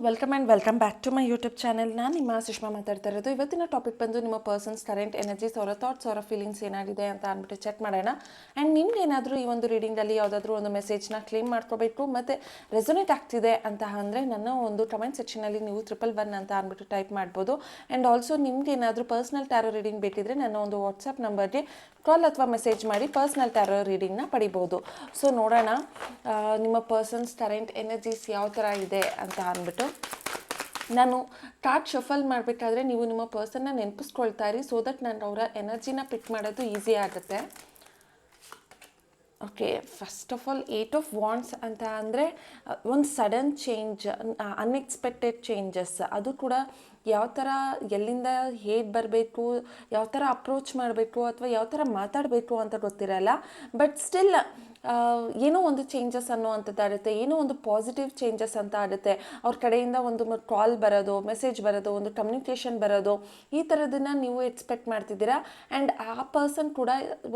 Welcome and welcome back to my YouTube channel. ನಾನು ನಿಮ್ಮ ಸುಷ್ಮಾ ಮಾತಾಡ್ತಾ ಇರೋದು. ಇವತ್ತಿನ ಟಾಪಿಕ್ ಬಂದು ನಿಮ್ಮ ಪರ್ಸನ್ಸ್ ಕರೆಂಟ್ ಎನರ್ಜೀಸ್, ಅವರ ಥಾಟ್ಸ್, ಅವರ ಫೀಲಿಂಗ್ಸ್ ಏನಾಗಿದೆ ಅಂತ ಅಂದ್ಬಿಟ್ಟು ಚೆಕ್ ಮಾಡೋಣ. ಆ್ಯಂಡ್ ನಿಮ್ಗೆ ಏನಾದರೂ ಈ ಒಂದು ರೀಡಿಂಗಲ್ಲಿ ಯಾವುದಾದ್ರೂ ಒಂದು ಮೆಸೇಜ್ನ ಕ್ಲೇಮ್ ಮಾಡ್ಕೋಬೇಕು ಮತ್ತು ರೆಸೊನೇಟ್ ಆಗ್ತಿದೆ ಅಂತ ಅಂದರೆ ನನ್ನ ಒಂದು ಕಮೆಂಟ್ ಸೆಕ್ಷನಲ್ಲಿ ನೀವು 111 ಅಂತ ಅಂದ್ಬಿಟ್ಟು ಟೈಪ್ ಮಾಡ್ಬೋದು. ಆ್ಯಂಡ್ ಆಲ್ಸೋ ನಿಮ್ಗೆ ಏನಾದರೂ ಪರ್ಸ್ನಲ್ ಟ್ಯಾರೋ ರೀಡಿಂಗ್ ಬೇಕಿದ್ರೆ ನನ್ನ ಒಂದು ವಾಟ್ಸಪ್ ನಂಬರ್ಗೆ ಕಾಲ್ ಅಥವಾ ಮೆಸೇಜ್ ಮಾಡಿ ಪರ್ಸ್ನಲ್ ಟ್ಯಾರೋ ರೀಡಿಂಗ್ನ ಪಡಿಬೋದು. ಸೊ ನೋಡೋಣ ನಿಮ್ಮ ಪರ್ಸನ್ಸ್ ಕರೆಂಟ್ ಎನರ್ಜೀಸ್ ಯಾವ ಥರ ಇದೆ ಅಂತ ಅಂದ್ಬಿಟ್ಟು. ನಾನು ಕಾರ್ಡ್ ಶಫಲ್ ಮಾಡಬೇಕಾದ್ರೆ ನೀವು ನಿಮ್ಮ ಪರ್ಸನ್ನ ನೆನಪಿಸ್ಕೊಳ್ತಾ ಇರಿ, ಸೊ ದಟ್ ನಾನು ಅವರ ಎನರ್ಜಿನ ಪಿಕ್ ಮಾಡೋದು ಈಸಿ ಆಗುತ್ತೆ. Okay, first of all 8 of wands ಅಂತ ಅಂದರೆ ಒಂದು ಸಡನ್ ಚೇಂಜ್, ಅನ್ಎಕ್ಸ್ಪೆಕ್ಟೆಡ್ ಚೇಂಜಸ್. ಅದು ಕೂಡ ಯಾವ ಥರ, ಎಲ್ಲಿಂದ ಹೇಗೆ ಬರಬೇಕು, ಯಾವ ಥರ ಅಪ್ರೋಚ್ ಮಾಡಬೇಕು ಅಥವಾ ಯಾವ ಥರ ಮಾತಾಡಬೇಕು ಅಂತ ಗೊತ್ತಿರಲ್ಲ. ಬಟ್ ಸ್ಟಿಲ್ ಏನೋ ಒಂದು ಚೇಂಜಸ್ ಅನ್ನೋವಂಥದ್ದು ಆಗುತ್ತೆ, ಏನೋ ಒಂದು ಪಾಸಿಟಿವ್ ಚೇಂಜಸ್ ಅಂತ ಆಗುತ್ತೆ. ಅವ್ರ ಕಡೆಯಿಂದ ಒಂದು ಕಾಲ್ ಬರೋದು, ಮೆಸೇಜ್ ಬರೋದು, ಒಂದು ಕಮ್ಯುನಿಕೇಷನ್ ಬರೋದು, ಈ ಥರದನ್ನು ನೀವು ಎಕ್ಸ್ಪೆಕ್ಟ್ ಮಾಡ್ತಿದ್ದೀರಾ. ಆ್ಯಂಡ್ ಆ ಪರ್ಸನ್ ಕೂಡ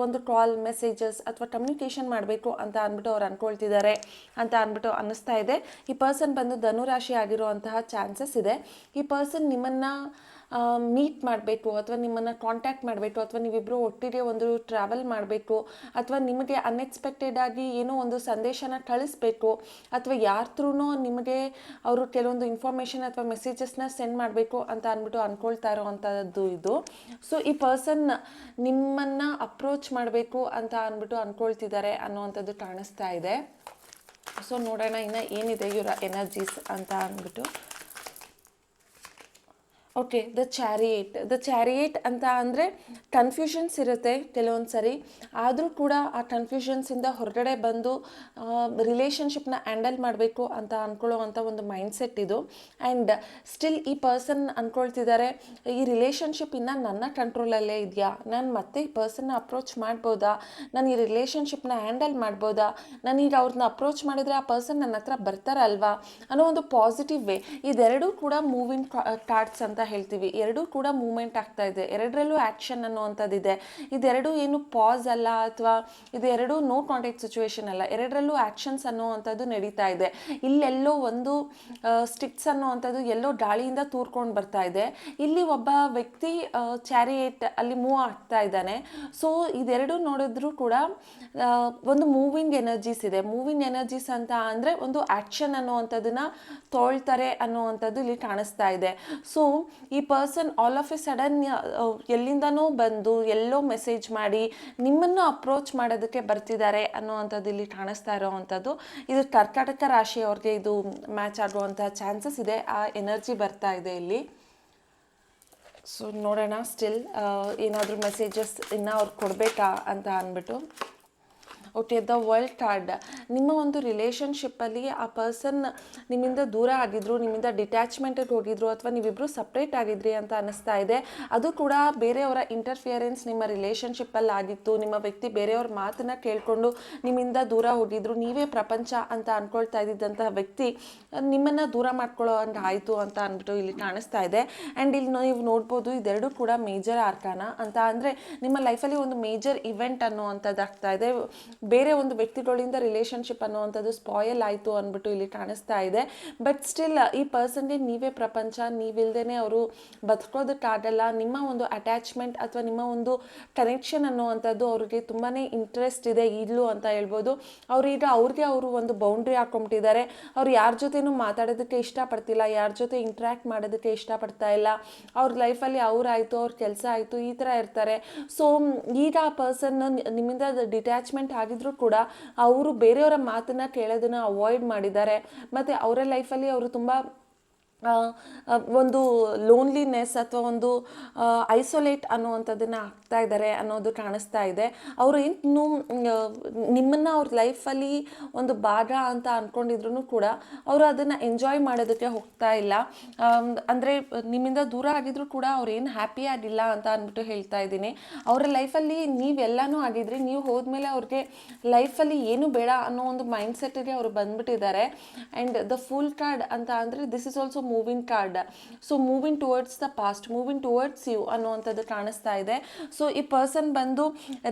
ಒಂದು ಕಾಲ್, ಮೆಸೇಜಸ್ ಅಥವಾ ಕಮ್ಯುನಿಕೇಷನ್ ಮಾಡಬೇಕು ಅಂತ ಅಂದ್ಬಿಟ್ಟು ಅವ್ರು ಅಂದ್ಕೊಳ್ತಿದ್ದಾರೆ ಅಂತ ಅಂದ್ಬಿಟ್ಟು ಅನ್ನಿಸ್ತಾ ಇದೆ. ಈ ಪರ್ಸನ್ ಬಂದು ಧನುರಾಶಿ ಆಗಿರುವಂತಹ ಚಾನ್ಸಸ್ ಇದೆ. ಈ ಪರ್ಸನ್ ನಿಮ್ಮನ್ನು ಮೀಟ್ ಮಾಡಬೇಕು ಅಥವಾ ನಿಮ್ಮನ್ನು ಕಾಂಟ್ಯಾಕ್ಟ್ ಮಾಡಬೇಕು ಅಥವಾ ನೀವಿಬ್ಬರು ಒಟ್ಟಿಗೆ ಒಂದು ಟ್ರಾವೆಲ್ ಮಾಡಬೇಕು ಅಥವಾ ನಿಮಗೆ ಅನ್ಎಕ್ಸ್ಪೆಕ್ಟೆಡ್ ಆಗಿ ಏನೋ ಒಂದು ಸಂದೇಶನ ಕಳಿಸ್ಬೇಕು ಅಥವಾ ಯಾರ ಥ್ರೂನೋ ನಿಮಗೆ ಅವರು ಕೆಲವೊಂದು ಇನ್ಫಾರ್ಮೇಷನ್ ಅಥವಾ ಮೆಸೇಜಸ್ನ ಸೆಂಡ್ ಮಾಡಬೇಕು ಅಂತ ಅಂದ್ಬಿಟ್ಟು ಅಂದ್ಕೊಳ್ತಾ ಇರೋವಂಥದ್ದು ಇದು. ಸೊ ಈ ಪರ್ಸನ್ ನಿಮ್ಮನ್ನು ಅಪ್ರೋಚ್ ಮಾಡಬೇಕು ಅಂತ ಅಂದ್ಬಿಟ್ಟು ಅಂದ್ಕೊಳ್ತಿದ್ದಾರೆ ಅನ್ನೋವಂಥದ್ದು ಕಾಣಿಸ್ತಾ ಇದೆ. ಸೊ ನೋಡೋಣ ಇನ್ನು ಏನಿದೆ ಇವರ ಎನರ್ಜೀಸ್ ಅಂತ ಅಂದ್ಬಿಟ್ಟು. ಓಕೆ, ದ ಚಾರಿಯೇಟ್ ಅಂತ ಅಂದರೆ ಕನ್ಫ್ಯೂಷನ್ಸ್ ಇರುತ್ತೆ ಕೆಲವೊಂದು ಸರಿ. ಆದರೂ ಕೂಡ ಆ ಕನ್ಫ್ಯೂಷನ್ಸಿಂದ ಹೊರಗಡೆ ಬಂದು ರಿಲೇಷನ್ಶಿಪ್ನ ಹ್ಯಾಂಡಲ್ ಮಾಡಬೇಕು ಅಂತ ಅಂದ್ಕೊಳ್ಳೋವಂಥ ಒಂದು ಮೈಂಡ್ಸೆಟ್ ಇದು. ಆ್ಯಂಡ್ ಸ್ಟಿಲ್ ಈ ಪರ್ಸನ್ ಅಂದ್ಕೊಳ್ತಿದ್ದಾರೆ, ಈ ರಿಲೇಷನ್ಶಿಪ್ ಇನ್ನೂ ನನ್ನ ಕಂಟ್ರೋಲಲ್ಲೇ ಇದೆಯಾ, ನಾನು ಮತ್ತೆ ಈ ಪರ್ಸನ್ನ ಅಪ್ರೋಚ್ ಮಾಡ್ಬೋದಾ, ನಾನು ಈ ರಿಲೇಷನ್ಶಿಪ್ನ ಹ್ಯಾಂಡಲ್ ಮಾಡ್ಬೋದಾ, ನಾನೀಗ ಅವ್ರನ್ನ ಅಪ್ರೋಚ್ ಮಾಡಿದರೆ ಆ ಪರ್ಸನ್ ನನ್ನ ಹತ್ರ ಬರ್ತಾರಲ್ವಾ ಅನ್ನೋ ಒಂದು ಪಾಸಿಟಿವ್ ವೇ. ಇದೆರಡೂ ಕೂಡ ಮೂವಿಂಗ್ ಕಾರ್ಡ್ಸ್ ಅಂತ ಹೇಳ್ತೀವಿ. ಎರಡೂ ಕೂಡ ಮೂವ್ಮೆಂಟ್ ಆಗ್ತಾ ಇದೆ, ಎರಡರಲ್ಲೂ ಆ್ಯಕ್ಷನ್ ಅನ್ನುವಂಥದ್ದಿದೆ. ಇದೆರಡೂ ಏನು ಪಾಸ್ ಅಲ್ಲ ಅಥವಾ ಇದೆರಡೂ ನೋ ಕಾಂಟ್ಯಾಕ್ಟ್ ಸಿಚುವೇಶನ್ ಅಲ್ಲ, ಎರಡರಲ್ಲೂ ಆ್ಯಕ್ಷನ್ಸ್ ಅನ್ನುವಂಥದ್ದು ನಡೀತಾ ಇದೆ. ಇಲ್ಲೆಲ್ಲೋ ಒಂದು ಸ್ಟಿಕ್ಸ್ ಅನ್ನುವಂಥದ್ದು ಎಲ್ಲೋ ಗಾಳಿಯಿಂದ ತೂರ್ಕೊಂಡು ಬರ್ತಾ ಇದೆ. ಇಲ್ಲಿ ಒಬ್ಬ ವ್ಯಕ್ತಿ ಚಾರಿಯೇಟ್ ಅಲ್ಲಿ ಮೂವ್ ಆಗ್ತಾ ಇದ್ದಾನೆ. ಸೊ ಇದೆರಡೂ ನೋಡಿದ್ರೂ ಕೂಡ ಒಂದು ಮೂವಿಂಗ್ ಎನರ್ಜೀಸ್ ಇದೆ. ಮೂವಿಂಗ್ ಎನರ್ಜೀಸ್ ಅಂತ ಅಂದರೆ ಒಂದು ಆ್ಯಕ್ಷನ್ ಅನ್ನುವಂಥದ್ದನ್ನ ತೊಳ್ತಾರೆ ಅನ್ನುವಂಥದ್ದು ಇಲ್ಲಿ ಕಾಣಿಸ್ತಾ ಇದೆ. ಸೊ ಈ person all of a sudden ಎಲ್ಲಿಂದನೋ ಬಂದು ಎಲ್ಲೋ ಮೆಸೇಜ್ ಮಾಡಿ ನಿಮ್ಮನ್ನು ಅಪ್ರೋಚ್ ಮಾಡೋದಕ್ಕೆ ಬರ್ತಿದ್ದಾರೆ ಅನ್ನೋವಂಥದ್ದು ಇಲ್ಲಿ ಕಾಣಿಸ್ತಾ ಇರೋವಂಥದ್ದು. ಇದು ಕರ್ಕಾಟಕ ರಾಶಿಯವ್ರಿಗೆ ಇದು ಮ್ಯಾಚ್ ಆಗುವಂಥ ಚಾನ್ಸಸ್ ಇದೆ. ಆ ಎನರ್ಜಿ ಬರ್ತಾ ಇದೆ ಇಲ್ಲಿ. ಸೊ ನೋಡೋಣ ಸ್ಟಿಲ್ ಏನಾದರೂ ಮೆಸೇಜಸ್ ಇನ್ನೂ ಅವ್ರು ಕೊಡಬೇಕಾ ಅಂತ ಅಂದ್ಬಿಟ್ಟು. Okay, the world card. ನಿಮ್ಮ ಒಂದು ರಿಲೇಷನ್ಶಿಪ್ಪಲ್ಲಿ ಆ ಪರ್ಸನ್ ನಿಮ್ಮಿಂದ ದೂರ ಆಗಿದ್ರು, ನಿಮ್ಮಿಂದ ಡಿಟ್ಯಾಚ್ಮೆಂಟಿಗೆ ಹೋಗಿದ್ರು ಅಥವಾ ನೀವಿಬ್ಬರು ಸಪ್ರೇಟ್ ಆಗಿದ್ರಿ ಅಂತ ಅನ್ನಿಸ್ತಾ ಇದೆ. ಅದು ಕೂಡ ಬೇರೆಯವರ ಇಂಟರ್ಫಿಯರೆನ್ಸ್ ನಿಮ್ಮ ರಿಲೇಷನ್ಶಿಪ್ಪಲ್ಲಿ ಆಗಿತ್ತು. ನಿಮ್ಮ ವ್ಯಕ್ತಿ ಬೇರೆಯವ್ರ ಮಾತನ್ನು ಕೇಳಿಕೊಂಡು ನಿಮ್ಮಿಂದ ದೂರ ಹೋಗಿದ್ರು. ನೀವೇ ಪ್ರಪಂಚ ಅಂತ ಅಂದ್ಕೊಳ್ತಾ ಇದ್ದಿದ್ದಂತಹ ವ್ಯಕ್ತಿ ನಿಮ್ಮನ್ನು ದೂರ ಮಾಡ್ಕೊಳ್ಳೋ ಹಂಗೆ ಆಯಿತು ಅಂತ ಅಂದ್ಬಿಟ್ಟು ಇಲ್ಲಿ ಕಾಣಿಸ್ತಾ ಇದೆ. ಆ್ಯಂಡ್ ಇಲ್ಲಿ ನೀವು ನೋಡ್ಬೋದು ಇದೆರಡೂ ಕೂಡ ಮೇಜರ್ ಆರ್ಕಾನ ಅಂತ ಅಂದರೆ ನಿಮ್ಮ ಲೈಫಲ್ಲಿ ಒಂದು ಮೇಜರ್ ಇವೆಂಟ್ ಅನ್ನುವಂಥದ್ದು ಆಗ್ತಾ ಇದೆ. ಬೇರೆ ಒಂದು ವ್ಯಕ್ತಿಗಳಿಂದ ರಿಲೇಷನ್ಶಿಪ್ ಅನ್ನುವಂಥದ್ದು ಸ್ಪಾಯಲ್ ಆಯಿತು ಅಂದ್ಬಿಟ್ಟು ಇಲ್ಲಿ ಕಾಣಿಸ್ತಾ ಇದೆ. ಬಟ್ ಸ್ಟಿಲ್ ಈ ಪರ್ಸನ್ಗೆ ನೀವೇ ಪ್ರಪಂಚ, ನೀವಿಲ್ದೇ ಅವರು ಬದುಕೋದಕ್ಕಾಗಲ್ಲ. ನಿಮ್ಮ ಒಂದು ಅಟ್ಯಾಚ್ಮೆಂಟ್ ಅಥವಾ ನಿಮ್ಮ ಒಂದು ಕನೆಕ್ಷನ್ ಅನ್ನುವಂಥದ್ದು ಅವ್ರಿಗೆ ತುಂಬಾ ಇಂಟ್ರೆಸ್ಟ್ ಇದೆ ಈಗಲೂ ಅಂತ ಹೇಳ್ಬೋದು. ಅವ್ರೀಗ ಅವರು ಒಂದು ಬೌಂಡ್ರಿ ಹಾಕೊಂಬಿಟ್ಟಿದ್ದಾರೆ. ಅವ್ರು ಯಾರ ಜೊತೆನೂ ಮಾತಾಡೋದಕ್ಕೆ ಇಷ್ಟಪಡ್ತಿಲ್ಲ, ಯಾರ ಜೊತೆ ಇಂಟ್ರ್ಯಾಕ್ಟ್ ಮಾಡೋದಕ್ಕೆ ಇಷ್ಟಪಡ್ತಾ ಇಲ್ಲ. ಅವ್ರ ಲೈಫಲ್ಲಿ ಅವರಾಯಿತು, ಅವ್ರ ಕೆಲಸ ಆಯಿತು, ಈ ಥರ ಇರ್ತಾರೆ. ಸೊ ಈಗ ಆ ಪರ್ಸನ್ ನಿಮ್ಮಿಂದ ಡಿಟ್ಯಾಚ್ಮೆಂಟ್ ಆಗಿದ್ರೂ ಕೂಡ ಅವರು ಬೇರೆಯವರ ಮಾತನ್ನ ಕೇಳೋದನ್ನ ಅವಾಯ್ಡ್ ಮಾಡಿದ್ದಾರೆ. ಮತ್ತು ಅವರ ಲೈಫಲ್ಲಿ ಅವರು ತುಂಬ ಒಂದು ಲೋನ್ಲಿನೆಸ್ ಅಥವಾ ಒಂದು ಐಸೋಲೇಟ್ ಅನ್ನುವಂಥದ್ದನ್ನು ಆಗ್ತಾ ಇದ್ದಾರೆ ಅನ್ನೋದು ಕಾಣಿಸ್ತಾ ಇದೆ. ಅವರು ಇನ್ನು ನಿಮ್ಮನ್ನು ಅವ್ರ ಲೈಫಲ್ಲಿ ಒಂದು ಭಾಗ ಅಂತ ಅಂದ್ಕೊಂಡಿದ್ರು ಕೂಡ ಅವರು ಅದನ್ನು ಎಂಜಾಯ್ ಮಾಡೋದಕ್ಕೆ ಹೋಗ್ತಾ ಇಲ್ಲ. ಅಂದರೆ ನಿಮ್ಮಿಂದ ದೂರ ಆಗಿದ್ರು ಕೂಡ ಅವ್ರು ಏನು ಹ್ಯಾಪಿ ಆಗಿಲ್ಲ ಅಂತ ಅಂದ್ಬಿಟ್ಟು ಹೇಳ್ತಾ ಇದ್ದೀನಿ. ಅವರ ಲೈಫಲ್ಲಿ ನೀವೆಲ್ಲನೂ ಆಗಿದ್ರಿ, ನೀವು ಹೋದ್ಮೇಲೆ ಅವ್ರಿಗೆ ಲೈಫಲ್ಲಿ ಏನು ಬೇಡ ಅನ್ನೋ ಒಂದು ಮೈಂಡ್ಸೆಟ್ಟಿಗೆ ಅವರು ಬಂದ್ಬಿಟ್ಟಿದ್ದಾರೆ. ಆ್ಯಂಡ್ ದ ಫುಲ್ ಕಾರ್ಡ್ ಅಂತ ಅಂದರೆ this is also moving card. So moving towards the past, moving towards you ಅನ್ನುವಂಥದ್ದು ಕಾಣಿಸ್ತಾ ಇದೆ. ಸೊ ಈ ಪರ್ಸನ್ ಬಂದು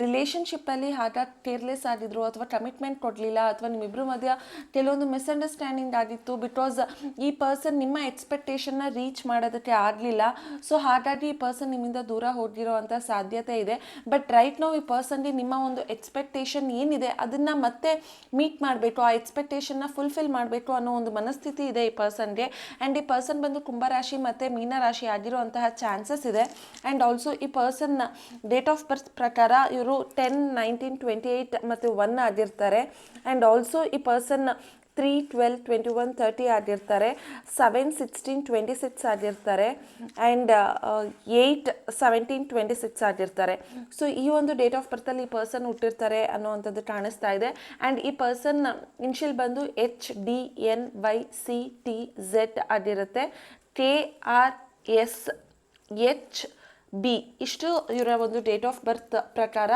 ರಿಲೇಷನ್ಶಿಪ್ಪಲ್ಲಿ ಹಾಗಾಗಿ ಕೇರ್ಲೆಸ್ ಆಗಿದ್ರು, ಅಥವಾ ಕಮಿಟ್ಮೆಂಟ್ ಕೊಡಲಿಲ್ಲ, ಅಥವಾ ನಿಮ್ಮಿಬ್ಬರ ಮಧ್ಯ ಕೆಲವೊಂದು ಮಿಸ್ಅಂಡರ್ಸ್ಟ್ಯಾಂಡಿಂಗ್ ಆಗಿತ್ತು. ಬಿಕಾಸ್ ಈ ಪರ್ಸನ್ ನಿಮ್ಮ ಎಕ್ಸ್ಪೆಕ್ಟೇಷನ್ನ ರೀಚ್ ಮಾಡೋದಕ್ಕೆ ಆಗಲಿಲ್ಲ. ಸೊ ಹಾಗಾಗಿ ಈ ಪರ್ಸನ್ ನಿಮ್ಮಿಂದ ದೂರ ಹೋಗಿರೋವಂಥ ಸಾಧ್ಯತೆ ಇದೆ. ಬಟ್ ರೈಟ್ ನಾವು ಈ ಪರ್ಸನ್ಗೆ ನಿಮ್ಮ ಒಂದು ಎಕ್ಸ್ಪೆಕ್ಟೇಷನ್ ಏನಿದೆ ಅದನ್ನು ಮತ್ತೆ ಮೀಟ್ ಮಾಡಬೇಕು, ಆ ಎಕ್ಸ್ಪೆಕ್ಟೇಷನ್ನ ಫುಲ್ಫಿಲ್ ಮಾಡಬೇಕು ಅನ್ನೋ ಒಂದು ಮನಸ್ಥಿತಿ ಇದೆ ಈ ಪರ್ಸನ್ಗೆ. ಆ್ಯಂಡ್ ಈ ಪರ್ಸನ್ ಬಂದು ಕುಂಭರಾಶಿ ಮತ್ತು ಮೀನರಾಶಿ ಆಗಿರುವಂತಹ ಚಾನ್ಸಸ್ ಇದೆ. ಆ್ಯಂಡ್ ಆಲ್ಸೋ ಈ ಪರ್ಸನ್ ಡೇಟ್ ಆಫ್ ಬರ್ತ್ ಪ್ರಕಾರ ಇವರು 10, 19, 28 ಮತ್ತು 1 ಆಗಿರ್ತಾರೆ. ಆ್ಯಂಡ್ ಆಲ್ಸೋ ಈ ಪರ್ಸನ್ 3, 12, 21, 30 ಆಗಿರ್ತಾರೆ. 7, 16, 26 ಆಗಿರ್ತಾರೆ. ಆ್ಯಂಡ್ 8, 17, 26 ಆಗಿರ್ತಾರೆ. ಸೊ ಈ ಒಂದು ಡೇಟ್ ಆಫ್ ಬರ್ತಲ್ಲಿ ಈ ಪರ್ಸನ್ ಹುಟ್ಟಿರ್ತಾರೆ ಅನ್ನೋವಂಥದ್ದು ಕಾಣಿಸ್ತಾ ಇದೆ. ಆ್ಯಂಡ್ ಈ ಪರ್ಸನ್ ಇನ್ಷಿಯಲ್ ಬಂದು HDNYCTZ ಆಗಿರುತ್ತೆ. KRSHB ಇಷ್ಟು ಇವರ ಒಂದು ಡೇಟ್ ಆಫ್ ಬರ್ತ್ ಪ್ರಕಾರ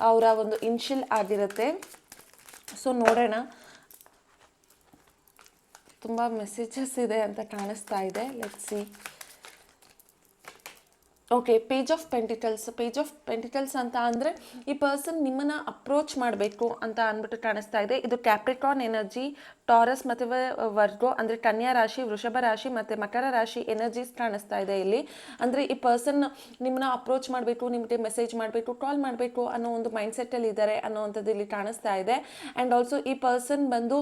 ಅವರ ಒಂದು ಇನ್ಷಿಯಲ್ ಆಗಿರುತ್ತೆ. ಸೊ ನೋಡೋಣ, ತುಂಬ ಮೆಸೇಜಸ್ ಇದೆ ಅಂತ ಕಾಣಿಸ್ತಾ ಇದೆ. Let's see. Okay, page of pentacles ಅಂತ ಅಂದರೆ ಈ ಪರ್ಸನ್ ನಿಮ್ಮನ್ನು ಅಪ್ರೋಚ್ ಮಾಡಬೇಕು ಅಂತ ಅಂದ್ಬಿಟ್ಟು ಕಾಣಿಸ್ತಾ ಇದೆ. ಇದು ಕ್ಯಾಪ್ರಿಕಾನ್ ಎನರ್ಜಿ, ಟಾರಸ್ ಮತ್ತು ವರ್ಗೋ ಅಂದರೆ ಕನ್ಯಾ ರಾಶಿ, ವೃಷಭ ರಾಶಿ ಮತ್ತು ಮಕರ ರಾಶಿ ಎನರ್ಜೀಸ್ ಕಾಣಿಸ್ತಾ ಇದೆ ಇಲ್ಲಿ. ಅಂದರೆ ಈ ಪರ್ಸನ್ ನಿಮ್ಮನ್ನ ಅಪ್ರೋಚ್ ಮಾಡಬೇಕು, ನಿಮಗೆ ಮೆಸೇಜ್ ಮಾಡಬೇಕು, ಕಾಲ್ ಮಾಡಬೇಕು ಅನ್ನೋ ಒಂದು ಮೈಂಡ್ಸೆಟ್ಟಲ್ಲಿ ಇದ್ದಾರೆ ಅನ್ನೋವಂಥದ್ದು ಇಲ್ಲಿ ಕಾಣಿಸ್ತಾ ಇದೆ. ಆ್ಯಂಡ್ ಆಲ್ಸೋ ಈ ಪರ್ಸನ್ ಬಂದು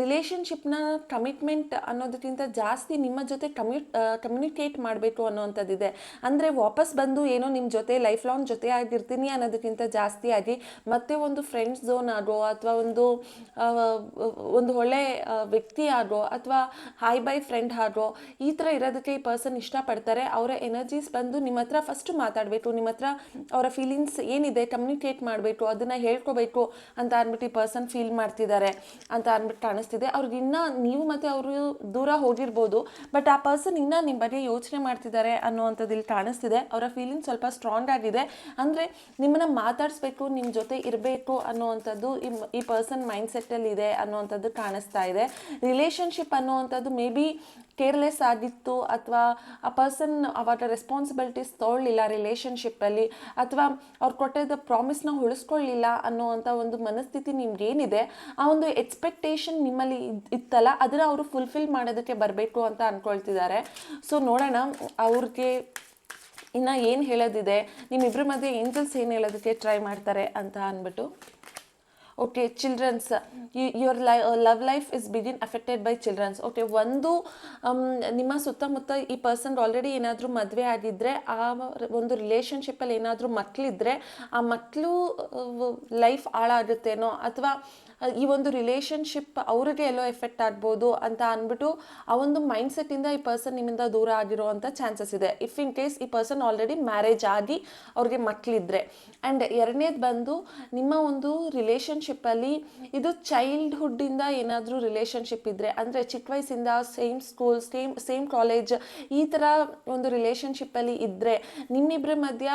ರಿಲೇಷನ್ಶಿಪ್ನ ಕಮಿಟ್ಮೆಂಟ್ ಅನ್ನೋದಕ್ಕಿಂತ ಜಾಸ್ತಿ ನಿಮ್ಮ ಜೊತೆ ಕಮ್ಯುನಿಕೇಟ್ ಮಾಡಬೇಕು ಅನ್ನೋವಂಥದ್ದಿದೆ. ಅಂದರೆ ವಾಪಸ್ ಬಂದು ಏನೋ ನಿಮ್ಮ ಜೊತೆ ಲೈಫ್ ಲಾಂಗ್ ಜೊತೆ ಆಗಿರ್ತೀನಿ ಅನ್ನೋದಕ್ಕಿಂತ ಜಾಸ್ತಿಯಾಗಿ ಮತ್ತೆ ಒಂದು ಫ್ರೆಂಡ್ಸ್ ಝೋನ್ ಆಗೋ, ಅಥವಾ ಒಂದು ಒಳ್ಳೆ ವ್ಯಕ್ತಿ ಆಗೋ, ಅಥವಾ ಹಾಯ್ ಬೈ ಫ್ರೆಂಡ್ ಆಗೋ, ಈ ಥರ ಇರೋದಕ್ಕೆ ಈ ಪರ್ಸನ್ ಇಷ್ಟಪಡ್ತಾರೆ. ಅವರ ಎನರ್ಜೀಸ್ ಬಂದು ನಿಮ್ಮ ಹತ್ರ ಫಸ್ಟ್ ಮಾತಾಡಬೇಕು, ನಿಮ್ಮ ಹತ್ರ ಅವರ ಫೀಲಿಂಗ್ಸ್ ಏನಿದೆ ಕಮ್ಯುನಿಕೇಟ್ ಮಾಡಬೇಕು, ಅದನ್ನು ಹೇಳ್ಕೋಬೇಕು ಅಂತ ಅಂದ್ಬಿಟ್ಟು ಈ ಪರ್ಸನ್ ಫೀಲ್ ಮಾಡ್ತಿದ್ದಾರೆ ಅಂತ ಅಂದ್ಬಿಟ್ಟು ಕಾಣಿಸ್ತಿದೆ. ಅವ್ರಿಗೆ ಇನ್ನೂ ನೀವು ಮತ್ತು ಅವರು ದೂರ ಹೋಗಿರ್ಬೋದು, ಬಟ್ ಆ ಪರ್ಸನ್ ಇನ್ನೂ ನಿಮ್ಮ ಬಗ್ಗೆ ಯೋಚನೆ ಮಾಡ್ತಿದ್ದಾರೆ ಅನ್ನೋವಂಥದ್ದು ಇಲ್ಲಿ ಕಾಣಿಸ್ತಿದೆ. ಅವರ ಫೀಲಿಂಗ್ ಸ್ವಲ್ಪ ಸ್ಟ್ರಾಂಗ್ ಆಗಿದೆ. ಅಂದರೆ ನಿಮ್ಮನ್ನ ಮಾತಾಡಿಸ್ಬೇಕು, ನಿಮ್ಮ ಜೊತೆ ಇರಬೇಕು ಅನ್ನೋವಂಥದ್ದು ಈ ಪರ್ಸನ್ ಮೈಂಡ್ಸೆಟ್ಟಲ್ಲಿ ಇದೆ ಅನ್ನೋವಂಥದ್ದು ಕಾಣಿಸ್ತಾ ಇದೆ. ರಿಲೇಷನ್ಶಿಪ್ ಅನ್ನೋವಂಥದ್ದು ಮೇ ಬಿ ಕೇರ್ಲೆಸ್ ಆಗಿತ್ತು, ಅಥವಾ ಆ ಪರ್ಸನ್ ಅವಾಗ ರೆಸ್ಪಾನ್ಸಿಬಿಲಿಟೀಸ್ ತೊಗೊಳ್ಳಿಲ್ಲ ರಿಲೇಷನ್ಶಿಪ್ಪಲ್ಲಿ, ಅಥವಾ ಅವ್ರು ಕೊಟ್ಟಿದ್ದ ಪ್ರಾಮಿಸ್ನ ಉಳಿಸ್ಕೊಳ್ಳಿಲ್ಲ ಅನ್ನೋವಂಥ ಒಂದು ಮನಸ್ಥಿತಿ ನಿಮ್ಗೇನಿದೆ, ಆ ಒಂದು ಎಕ್ಸ್ಪೆಕ್ಟೇಷನ್ ನಿಮ್ಮಲ್ಲಿ ಇತ್ತಲ್ಲ ಅದನ್ನು ಅವರು ಫುಲ್ಫಿಲ್ ಮಾಡೋದಕ್ಕೆ ಬರಬೇಕು ಅಂತ ಅಂದ್ಕೊಳ್ತಿದ್ದಾರೆ. ಸೊ ನೋಡೋಣ ಅವ್ರಿಗೆ ಇನ್ನು ಏನು ಹೇಳೋದಿದೆ, ನಿಮ್ಮಿಬ್ಬರ ಮಧ್ಯೆ ಏಂಜಲ್ಸ್ ಏನು ಹೇಳೋದಕ್ಕೆ ಟ್ರೈ ಮಾಡ್ತಾರೆ ಅಂತ ಅಂದ್ಬಿಟ್ಟು. Okay, childrens, your love life is begin affected by childrens. Okay, ಒಂದು ನಿಮ್ಮ ಸುತ್ತಮುತ್ತ ಈ ಪರ್ಸನ್ ಆಲ್ರೆಡಿ ಏನಾದರೂ ಮದುವೆ ಆಗಿದ್ದರೆ, ಆ ಒಂದು ರಿಲೇಷನ್ಶಿಪ್ಪಲ್ಲಿ ಏನಾದರೂ ಮಕ್ಕಳಿದ್ರೆ ಆ ಮಕ್ಕಳು ಲೈಫ್ ಹಾಳಾಗುತ್ತೇನೋ, ಅಥವಾ ಈ ಒಂದು ರಿಲೇಷನ್ಶಿಪ್ ಅವ್ರಿಗೆ ಎಲ್ಲೋ ಎಫೆಕ್ಟ್ ಆಗ್ಬೋದು ಅಂತ ಅಂದ್ಬಿಟ್ಟು ಆ ಒಂದು ಮೈಂಡ್ಸೆಟ್ಟಿಂದ ಈ ಪರ್ಸನ್ ನಿಮ್ಮಿಂದ ದೂರ ಆಗಿರೋವಂಥ ಚಾನ್ಸಸ್ ಇದೆ. ಇಫ್ ಇನ್ ಕೇಸ್ ಈ ಪರ್ಸನ್ ಆಲ್ರೆಡಿ ಮ್ಯಾರೇಜ್ ಆಗಿ ಅವ್ರಿಗೆ ಮಕ್ಕಳಿದ್ರೆ. ಆ್ಯಂಡ್ ಎರಡನೇದು ಬಂದು ನಿಮ್ಮ ಒಂದು ರಿಲೇಷನ್ಶಿಪ್ಪಲ್ಲಿ ಇದು ಚೈಲ್ಡ್ಹುಡ್ಡಿಂದ ಏನಾದರೂ ರಿಲೇಷನ್ಶಿಪ್ ಇದ್ದರೆ, ಅಂದರೆ ಚಿಕ್ಕ ವಯಸ್ಸಿಂದ ಸೇಮ್ ಸ್ಕೂಲ್, ಸೇಮ್ ಕಾಲೇಜ್, ಈ ಥರ ಒಂದು ರಿಲೇಷನ್ಶಿಪ್ಪಲ್ಲಿ ಇದ್ದರೆ ನಿಮ್ಮಿಬ್ಬರ ಮಧ್ಯ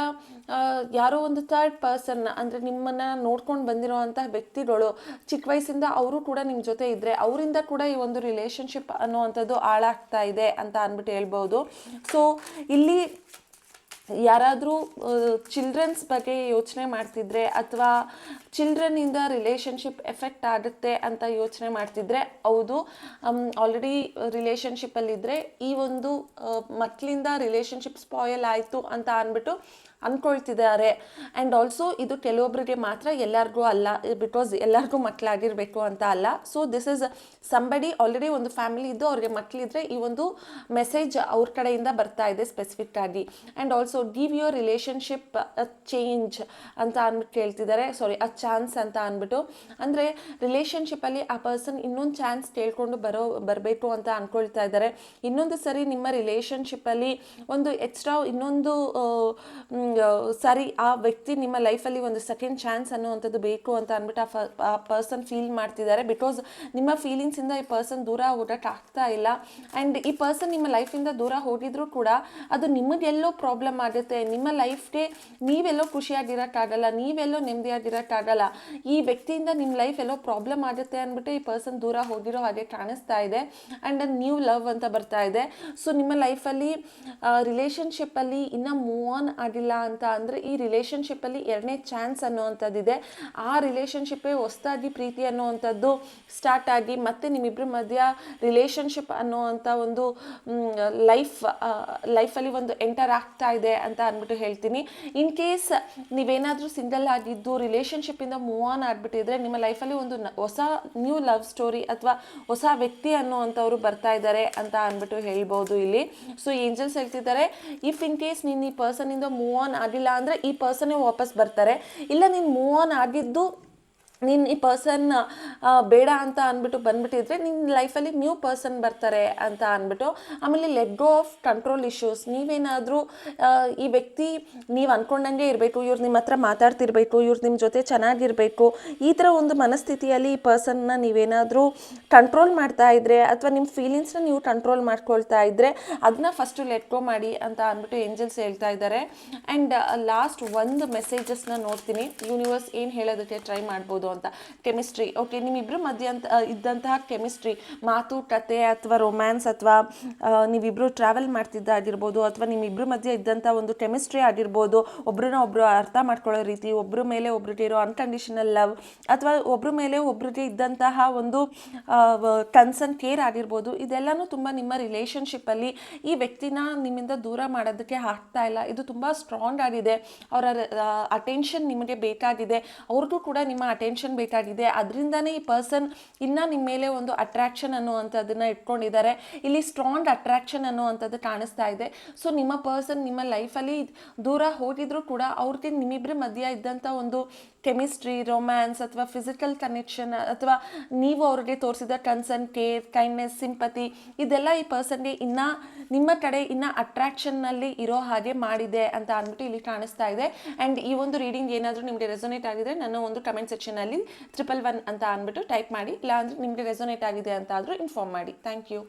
ಯಾರೋ ಒಂದು ಥರ್ಡ್ ಪರ್ಸನ್, ಅಂದರೆ ನಿಮ್ಮನ್ನು ನೋಡ್ಕೊಂಡು ಬಂದಿರೋ ಅಂಥ ವ್ಯಕ್ತಿಗಳು ಚಿಕ್ಕ ವಯಸ್ಸಿಂದ ಅವರು ಕೂಡ ನಿಮ್ಮ ಜೊತೆ ಇದ್ದರೆ ಅವರಿಂದ ಕೂಡ ಈ ಒಂದು ರಿಲೇಷನ್ಶಿಪ್ ಅನ್ನುವಂಥದ್ದು ಹಾಳಾಗ್ತಾ ಇದೆ ಅಂತ ಅಂದ್ಬಿಟ್ಟು ಹೇಳ್ಬೋದು. ಸೊ ಇಲ್ಲಿ ಯಾರಾದರೂ ಚಿಲ್ಡ್ರನ್ಸ್ ಬಗ್ಗೆ ಯೋಚನೆ ಮಾಡ್ತಿದ್ರೆ, ಅಥವಾ ಚಿಲ್ಡ್ರನ್ನಿಂದ ರಿಲೇಷನ್ಶಿಪ್ ಎಫೆಕ್ಟ್ ಆಗುತ್ತೆ ಅಂತ ಯೋಚನೆ ಮಾಡ್ತಿದ್ರೆ, ಹೌದು, ಆಲ್ರೆಡಿ ರಿಲೇಷನ್ಶಿಪ್ಪಲ್ಲಿದ್ದರೆ ಈ ಒಂದು ಮಕ್ಕಳಿಂದ ರಿಲೇಷನ್ಶಿಪ್ ಸ್ಪಾಯಲ್ ಆಯಿತು ಅಂತ ಅಂದ್ಬಿಟ್ಟು ಅಂದ್ಕೊಳ್ತಿದ್ದಾರೆ. ಆ್ಯಂಡ್ ಆಲ್ಸೋ ಇದು ಕೆಲವೊಬ್ಬರಿಗೆ ಮಾತ್ರ, ಎಲ್ಲರಿಗೂ ಅಲ್ಲ, ಬಿಕಾಸ್ ಎಲ್ಲರಿಗೂ ಮಕ್ಕಳಾಗಿರಬೇಕು ಅಂತ ಅಲ್ಲ. So this is somebody already ಒಂದು ಫ್ಯಾಮಿಲಿ ಇದ್ದು ಅವ್ರಿಗೆ ಮಕ್ಕಳಿದ್ರೆ ಈ ಒಂದು ಮೆಸೇಜ್ ಅವ್ರ ಕಡೆಯಿಂದ ಬರ್ತಾ ಇದೆ ಸ್ಪೆಸಿಫಿಕ್ ಆಗಿ. And also give your relationship a change ಅಂತ ಅಂದ್ಬಿಟ್ಟು ಕೇಳ್ತಿದ್ದಾರೆ, ಅ ಚಾನ್ಸ್ ಅಂತ ಅಂದ್ಬಿಟ್ಟು. ಅಂದರೆ ರಿಲೇಷನ್ಶಿಪ್ಪಲ್ಲಿ ಆ ಪರ್ಸನ್ ಇನ್ನೊಂದು ಚಾನ್ಸ್ ಕೇಳ್ಕೊಂಡು ಬರಬೇಕು ಅಂತ ಅಂದ್ಕೊಳ್ತಾ ಇದ್ದಾರೆ. ಇನ್ನೊಂದು ಸರಿ ನಿಮ್ಮ ರಿಲೇಷನ್ಶಿಪ್ಪಲ್ಲಿ ಒಂದು ಎಕ್ಸ್ಟ್ರಾ ಇನ್ನೊಂದು ಸರಿ ಆ ವ್ಯಕ್ತಿ ನಿಮ್ಮ ಲೈಫಲ್ಲಿ ಒಂದು ಸೆಕೆಂಡ್ ಚಾನ್ಸ್ ಅನ್ನುವಂಥದ್ದು ಬೇಕು ಅಂತ ಅಂದ್ಬಿಟ್ಟು ಆ ಪರ್ಸನ್ ಫೀಲ್ ಮಾಡ್ತಿದ್ದಾರೆ. ಬಿಕಾಸ್ ನಿಮ್ಮ ಫೀಲಿಂಗ್ಸಿಂದ ಈ ಪರ್ಸನ್ ದೂರ ಹೋಗೋಕ್ಕೆ ಆಗ್ತಾ ಇಲ್ಲ. ಆ್ಯಂಡ್ ಈ ಪರ್ಸನ್ ನಿಮ್ಮ ಲೈಫಿಂದ ದೂರ ಹೋಗಿದ್ರು ಕೂಡ ಅದು ನಿಮಗೆಲ್ಲೋ ಪ್ರಾಬ್ಲಮ್ ಆಗುತ್ತೆ. ನಿಮ್ಮ ಲೈಫ್ಗೆ ನೀವೆಲ್ಲೋ ಖುಷಿಯಾಗಿರೋಕ್ಕಾಗಲ್ಲ, ನೀವೆಲ್ಲೋ ನೆಮ್ಮದಿಯಾಗಿರೋಕ್ಕಾಗಲ್ಲ. ಆಗಲ್ಲ. ಈ ವ್ಯಕ್ತಿಯಿಂದ ನಿಮ್ಮ ಲೈಫ್ ಎಲ್ಲೋ ಪ್ರಾಬ್ಲಮ್ ಆಗುತ್ತೆ ಅಂದ್ಬಿಟ್ಟು ಈ ಪರ್ಸನ್ ದೂರ ಹೋಗಿರೋ ಹಾಗೆ ಕಾಣಿಸ್ತಾ ಇದೆ. ಆ್ಯಂಡ್ ನ್ಯೂ ಲವ್ ಅಂತ ಬರ್ತಾ ಇದೆ. ಸೊ ನಿಮ್ಮ ಲೈಫಲ್ಲಿ ರಿಲೇಷನ್ಶಿಪ್ಪಲ್ಲಿ ಇನ್ನೂ ಮೂವ್ ಆನ್ ಆಗಿಲ್ಲ ಅಂತ ಅಂದರೆ ಈ ರಿಲೇಷನ್ಶಿಪ್ಪಲ್ಲಿ ಎರಡನೇ ಚಾನ್ಸ್ ಅನ್ನೋವಂಥದ್ದಿದೆ. ಆ ರಿಲೇಷನ್ಶಿಪ್ಪೇ ಹೊಸದಾಗಿ ಪ್ರೀತಿ ಅನ್ನೋವಂಥದ್ದು ಸ್ಟಾರ್ಟ್ ಆಗಿ ಮತ್ತೆ ನಿಮ್ಮಿಬ್ಬರ ಮಧ್ಯ ರಿಲೇಷನ್ಶಿಪ್ ಅನ್ನೋವಂಥ ಒಂದು ಲೈಫಲ್ಲಿ ಒಂದು ಎಂಟರ್ ಆಗ್ತಾ ಇದೆ ಅಂತ ಅಂದ್ಬಿಟ್ಟು ಹೇಳ್ತೀನಿ. ಇನ್ ಕೇಸ್ ನೀವೇನಾದರೂ ಸಿಂಗಲ್ ಆಗಿದ್ದು ರಿಲೇಷನ್ಶಿಪ್ಪಿಂದ ಮೂವ್ ಆನ್ ಆಗಿಬಿಟ್ಟಿದ್ರೆ ನಿಮ್ಮ ಲೈಫಲ್ಲಿ ಒಂದು ಹೊಸ ನ್ಯೂ ಲವ್ ಸ್ಟೋರಿ ಅಥವಾ ಹೊಸ ವ್ಯಕ್ತಿ ಅನ್ನೋವಂಥವ್ರು ಬರ್ತಾ ಇದ್ದಾರೆ ಅಂತ ಅಂದ್ಬಿಟ್ಟು ಹೇಳ್ಬೋದು ಇಲ್ಲಿ. ಸೊ ಏಂಜಲ್ಸ್ ಹೇಳ್ತಿದ್ದಾರೆ, ಇಫ್ ಇನ್ ಕೇಸ್ ನೀನು ಈ ಪರ್ಸನಿಂದ ಮೂವ್ ಆನ್ ಆಗಿಲ್ಲ ಅಂದರೆ ಈ ಪರ್ಸನ್ನೇ ವಾಪಸ್ ಬರ್ತಾರೆ. ಇಲ್ಲ ನೀನು ಮೂವ್ ಆನ್ ಆಗಿದ್ದು ನೀನು ಈ ಪರ್ಸನ್ ಬೇಡ ಅಂತ ಅಂದ್ಬಿಟ್ಟು ಬಂದ್ಬಿಟ್ಟಿದ್ರೆ ನಿನ್ನ ಲೈಫಲ್ಲಿ ನ್ಯೂ ಪರ್ಸನ್ ಬರ್ತಾರೆ ಅಂತ ಅಂದ್ಬಿಟ್ಟು. ಆಮೇಲೆ let go of control issues. ನೀವೇನಾದರೂ ಈ ವ್ಯಕ್ತಿ ನೀವು ಅಂದ್ಕೊಂಡಂಗೆ ಇರಬೇಕು, ಇವ್ರು ನಿಮ್ಮ ಹತ್ರ ಮಾತಾಡ್ತಿರ್ಬೇಕು, ಇವ್ರು ನಿಮ್ಮ ಜೊತೆ ಚೆನ್ನಾಗಿರಬೇಕು, ಈ ಥರ ಒಂದು ಮನಸ್ಥಿತಿಯಲ್ಲಿ ಈ ಪರ್ಸನ್ನ ನೀವೇನಾದರೂ ಕಂಟ್ರೋಲ್ ಮಾಡ್ತಾ ಇದ್ದರೆ ಅಥವಾ ನಿಮ್ಮ ಫೀಲಿಂಗ್ಸ್ನ ನೀವು ಕಂಟ್ರೋಲ್ ಮಾಡ್ಕೊಳ್ತಾ ಇದ್ದರೆ ಅದನ್ನ ಫಸ್ಟು ಲೆಟ್ ಗೋ ಮಾಡಿ ಅಂತ ಅಂದ್ಬಿಟ್ಟು ಏಂಜಲ್ಸ್ ಹೇಳ್ತಾ ಇದ್ದಾರೆ. ಆ್ಯಂಡ್ ಲಾಸ್ಟ್ ಒಂದು ಮೆಸೇಜಸ್ನ ನೋಡ್ತೀನಿ, ಯೂನಿವರ್ಸ್ ಏನು ಹೇಳೋದಕ್ಕೆ ಟ್ರೈ ಮಾಡ್ಬೋದು ಅಂತ. ಕೆಮಿಸ್ಟ್ರಿ, ಓಕೆ, ನಿಮ್ಮಿಬ್ಬರು ಮಧ್ಯ ಇದ್ದಂತಹ ಕೆಮಿಸ್ಟ್ರಿ, ಮಾತುಕತೆ ಅಥವಾ ರೊಮ್ಯಾನ್ಸ್ ಅಥವಾ ನೀವಿಬ್ಬರು ಟ್ರಾವೆಲ್ ಮಾಡ್ತಿದ್ದಾಗಿರ್ಬೋದು ಅಥವಾ ನಿಮ್ಮಿಬ್ಬರ ಮಧ್ಯೆ ಇದ್ದಂಥ ಒಂದು ಕೆಮಿಸ್ಟ್ರಿ ಆಗಿರ್ಬೋದು, ಒಬ್ರನ್ನ ಒಬ್ಬರು ಅರ್ಥ ಮಾಡ್ಕೊಳ್ಳೋ ರೀತಿ, ಒಬ್ಬರ ಮೇಲೆ ಒಬ್ರಿಗೆ ಇರೋ ಅನ್ಕಂಡೀಷನಲ್ ಲವ್ ಅಥವಾ ಒಬ್ಬರ ಮೇಲೆ ಒಬ್ರಿಗೆ ಇದ್ದಂತಹ ಒಂದು ಕನ್ಸರ್ನ್ ಕೇರ್ ಆಗಿರ್ಬೋದು, ಇದೆಲ್ಲನೂ ತುಂಬ ನಿಮ್ಮ ರಿಲೇಷನ್ಶಿಪ್ಪಲ್ಲಿ ಈ ವ್ಯಕ್ತಿನ ನಿಮ್ಮಿಂದ ದೂರ ಮಾಡೋದಕ್ಕೆ ಆಗ್ತಾ ಇಲ್ಲ. ಇದು ತುಂಬ ಸ್ಟ್ರಾಂಗ್ ಆಗಿದೆ. ಅವರ ಅಟೆನ್ಷನ್ ನಿಮಗೆ ಬೇಕಾಗಿದೆ, ಅವ್ರಿಗೂ ಕೂಡ ನಿಮ್ಮ ಅಟೆನ್ಷನ್ ಬೇಕಾಗಿದೆ. ಅದರಿಂದನೇ ಈ ಪರ್ಸನ್ ಇನ್ನು ನಿಮ್ಮ ಮೇಲೆ ಒಂದು ಅಟ್ರಾಕ್ಷನ್ ಅನ್ನುವಂಥದ್ದನ್ನು ಇಟ್ಕೊಂಡಿದ್ದಾರೆ. ಇಲ್ಲಿ ಸ್ಟ್ರಾಂಗ್ ಅಟ್ರಾಕ್ಷನ್ ಅನ್ನುವಂಥದ್ದು ಕಾಣಿಸ್ತಾ ಇದೆ. ಸೊ ನಿಮ್ಮ ಪರ್ಸನ್ ನಿಮ್ಮ ಲೈಫಲ್ಲಿ ದೂರ ಹೋಗಿದ್ರು ಕೂಡ ಅವ್ರಿಗೆ ನಿಮ್ಮಿಬ್ಬರ ಮಧ್ಯ ಇದ್ದಂಥ ಒಂದು ಕೆಮಿಸ್ಟ್ರಿ, ರೊಮ್ಯಾನ್ಸ್ ಅಥವಾ ಫಿಸಿಕಲ್ ಕನೆಕ್ಷನ್ ಅಥವಾ ನೀವು ಅವ್ರಿಗೆ ತೋರಿಸಿದ ಕನ್ಸರ್ನ್, ಕೇರ್, ಕೈಂಡ್ನೆಸ್, ಸಿಂಪತಿ, ಇದೆಲ್ಲ ಈ ಪರ್ಸನ್ಗೆ ಇನ್ನೂ ನಿಮ್ಮ ಕಡೆ ಇನ್ನೂ ಅಟ್ರಾಕ್ಷನ್ನಲ್ಲಿ ಇರೋ ಹಾಗೆ ಮಾಡಿದೆ ಅಂತ ಅಂದ್ಬಿಟ್ಟು ಇಲ್ಲಿ ಕಾಣಿಸ್ತಾ ಇದೆ. ಆ್ಯಂಡ್ ಈ ಒಂದು ರೀಡಿಂಗ್ ಏನಾದರೂ ನಿಮಗೆ ರೆಸೊನೇಟ್ ಆಗಿದೆ ನನ್ನ ಒಂದು ಕಮೆಂಟ್ ಸೆಕ್ಷನಲ್ಲಿ 111 ಅಂತ ಅಂದ್ಬಿಟ್ಟು ಟೈಪ್ ಮಾಡಿ. ಇಲ್ಲ ಅಂದರೆ ನಿಮಗೆ ರೆಸೊನೇಟ್ ಆಗಿದೆ ಅಂತ ಆದರೂ ಇನ್ಫಾರ್ಮ್ ಮಾಡಿ. Thank you.